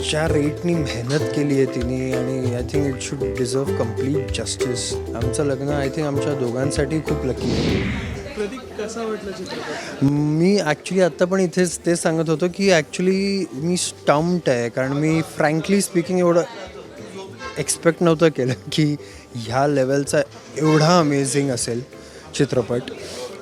ज्या रेटनी मेहनत केली आहे तिने आणि I think it should deserve complete justice. आमचं लग्न आय थिंक आमच्या दोघांसाठी खूप लकी आहे. प्रतीक कसा वाटला चित्रपट? मी ॲक्च्युली आत्ता पण इथेच तेच सांगत होतो की ॲक्च्युली मी स्टम्प्ड आहे, कारण मी फ्रँकली स्पीकिंग एवढं एक्सपेक्ट नव्हतं केलं की ह्या लेवलचा एवढा अमेझिंग असेल चित्रपट.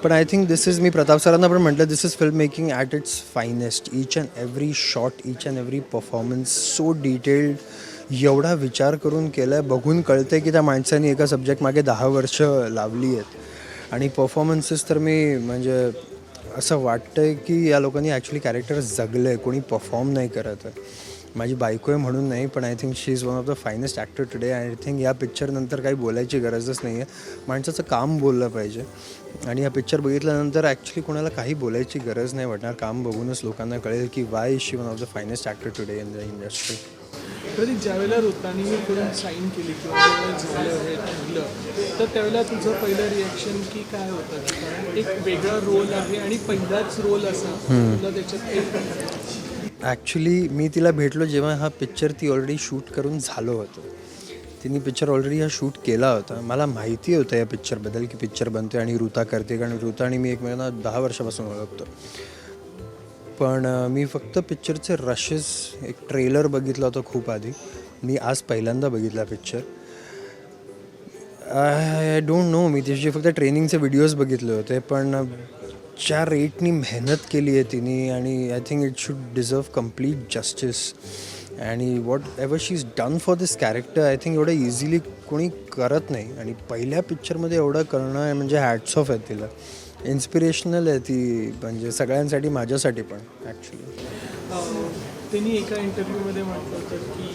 पण आय थिंक दिस इज, मी प्रताप सरांना पण म्हटलं, this is film making at its finest. Each and every shot, each and every performance so detailed, एवढा विचार करून केला आहे. बघून कळतं की त्या माणसाने एका सब्जेक्ट मागे 10 वर्ष लावली आहेत. आणि परफॉर्मन्सेस तर मी म्हणजे असं वाटतं आहे की या लोकांनी ॲक्च्युली कॅरेक्टर जगलं आहे, कोणी परफॉर्म नाही करत आहे. माझी बायको आहे म्हणून नाही, पण I think she is one of the finest actor today. I think या पिक्चरनंतर काही बोलायची गरजच नाही आहे. माणसाचं काम बोललं पाहिजे. आणि हा पिक्चर बघितल्यानंतर ॲक्च्युली कोणाला काही बोलायची गरज नाही वाटणार. काम बघूनच लोकांना कळेल की why is she one of the finest actor today in the industry. Prateek, ज्यावेळेला रुतानी ही फिल्म साईन केली किंवा ज्यावेळेला झालं हे ठरलं, तर त्यावेळेला तुझं पहिलं रिॲक्शन की काय होतं? कारण एक वेगळा रोल आहे आणि पहिलाच रोल असा तुला त्याच्यात एक. ॲक्च्युली मी तिला भेटलो जेव्हा हा पिक्चर ती ऑलरेडी शूट करून झालं होतं. तिने पिक्चर ऑलरेडी हा शूट केला होता. मला माहिती होतं या पिक्चरबद्दल की पिक्चर बनते आणि ऋता करते, कारण ऋता आणि मी एकमेकांना 10 वर्षापासून ओळखतो. पण मी फक्त पिक्चरचे रशेस, एक ट्रेलर बघितला होता खूप आधी. मी आज पहिल्यांदा बघितला पिक्चर. आय डोंट नो, मी तिचे फक्त ट्रेनिंगचे व्हिडिओज बघितले होते. पण ज्या रेटनी मेहनत केली आहे तिने आणि I think it should deserve complete justice. आणि whatever she is done for this character, I think एवढं इझिली कोणी करत नाही. आणि पहिल्या पिक्चरमध्ये एवढं करणं आहे म्हणजे हॅट्स ऑफ आहे तिला. इन्स्पिरेशनल आहे ती, म्हणजे सगळ्यांसाठी, माझ्यासाठी पण ॲक्च्युली. त्यांनी एका इंटरव्ह्यूमध्ये म्हटलं होतं की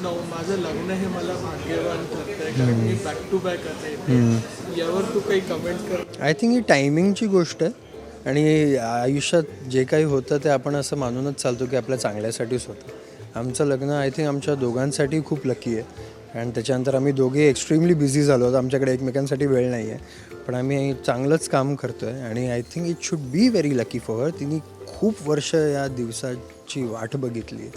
माझं लग्न हे मला भाग्यवान करतंय कारण मी बॅक टू बॅक आता येते. यावर तू काही कमेंट कर? आय थिंक ही टायमिंगची गोष्ट आहे आणि आयुष्यात जे काही होतं ते आपण असं मानूनच चालतो की आपल्या चांगल्यासाठीच होतं. आमचं लग्न आय थिंक आमच्या दोघांसाठी खूप लकी आहे. आणि त्याच्यानंतर आम्ही दोघे एक्स्ट्रीमली बिझी झालो आहोत. आमच्याकडे एकमेकांसाठी वेळ नाही आहे. पण आम्ही चांगलंच काम करतो आहे आणि I think it should be very lucky for her. तिने खूप वर्ष या दिवसाची वाट बघितली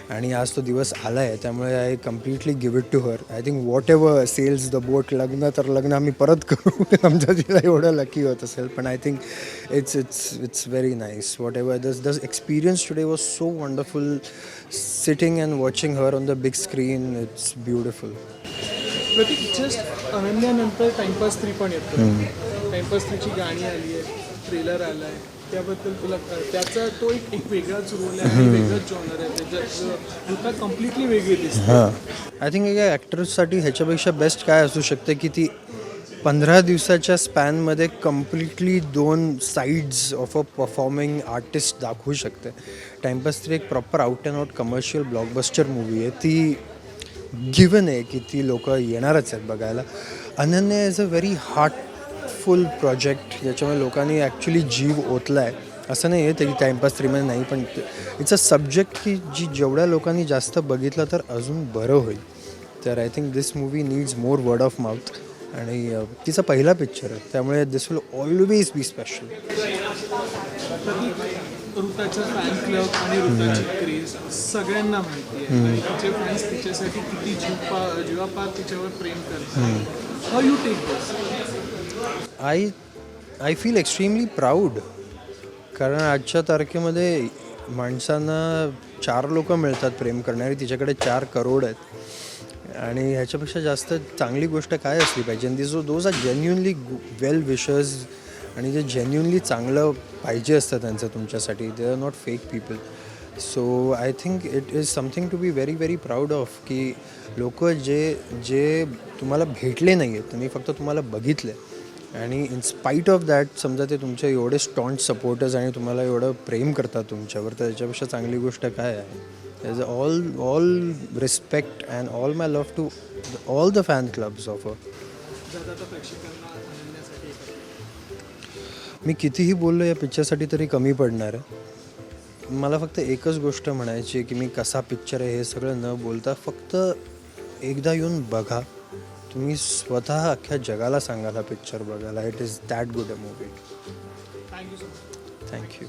आणि आज तो दिवस आला आहे. त्यामुळे I completely give it to her. I think whatever sells the boat, लग्न तर लग्न आम्ही परत करू आमच्या तिला एवढं लकी होत असेल. पण I think it's very nice. Whatever the experience today was so wonderful. Sitting and watching her on the big screen, it's beautiful. Prateek, just अनन्यानंतर टाइमपास 3 पण येतो. टाइमपास 3ची गाणी आली आहे, ट्रेलर आला आहे, त्याबद्दल तुला त्याचा तो एक वेगळाच रोल आहे आणि वेगळाच जॉनर आहे. त्याच्यात कम्प्लिटली वेगळी दिसते. आय थिंक एका ॲक्टर्ससाठी ह्याच्यापेक्षा बेस्ट काय असू शकते की ती 15 दिवसाच्या स्पॅनमध्ये completely 2 sides of a performing artist दाखवू शकते. टाइमपास 3 एक proper out and out commercial blockbuster movie आहे. ती गिवन आहे की ती लोक येणारच आहेत बघायला. Ananya is a very heartful project ज्याच्यामुळे लोकांनी ॲक्च्युली जीव ओतला आहे. असं नाही आहे ते की टाइमपास 3मध्ये नाही, पण इट्स अ सब्जेक्ट की जेवढ्या लोकांनी जास्त बघितलं तर अजून बरं होईल. तर I think this movie needs more word of mouth. आणि तिचा पहिला पिक्चर आहे त्यामुळे this will always be special. ऋताचा फॅन क्लब आणि ऋताची क्रेज सगळ्यांना माहिती आहे आणि तिचे फॅन्स तिच्यासाठी किती जीवापार तिच्यावर प्रेम करतात. How you take this? I feel extremely proud, कारण आजच्या तारखेमध्ये माणसांना 4 लोक मिळतात प्रेम करणारी, तिच्याकडे 4 करोड आहेत. आणि ह्याच्यापेक्षा जास्त चांगली गोष्ट काय असली पाहिजे. आणि those are genuinely well wishers आणि जे जेन्युनली चांगलं पाहिजे असतं त्यांचं तुमच्यासाठी. They are not fake people. So I think it is something to be very very proud of की लोक जे तुम्हाला भेटले नाही आहेत, त्यांनी फक्त तुम्हाला बघितले आणि इन स्पाईट ऑफ दॅट समजा ते तुमचे एवढे स्टॉन्ट सपोर्टर्स आणि तुम्हाला एवढं प्रेम करतात तुमच्यावर, तर त्याच्यापेक्षा चांगली गोष्ट काय आहे. Is all respect and all my love to all the fan clubs of a. मी कितीही बोललो या पिक्चरसाठी तरी कमी पडणार आहे. मला फक्त एकच गोष्ट म्हणायची आहे की मी कसा पिक्चर आहे हे सगळं न बोलता फक्त एकदा येऊन बघा. तुम्ही स्वतः अख्ख्या जगाला सांगाल हा पिक्चर बघायला. It is that good a movie. Thank you so much. Thank you.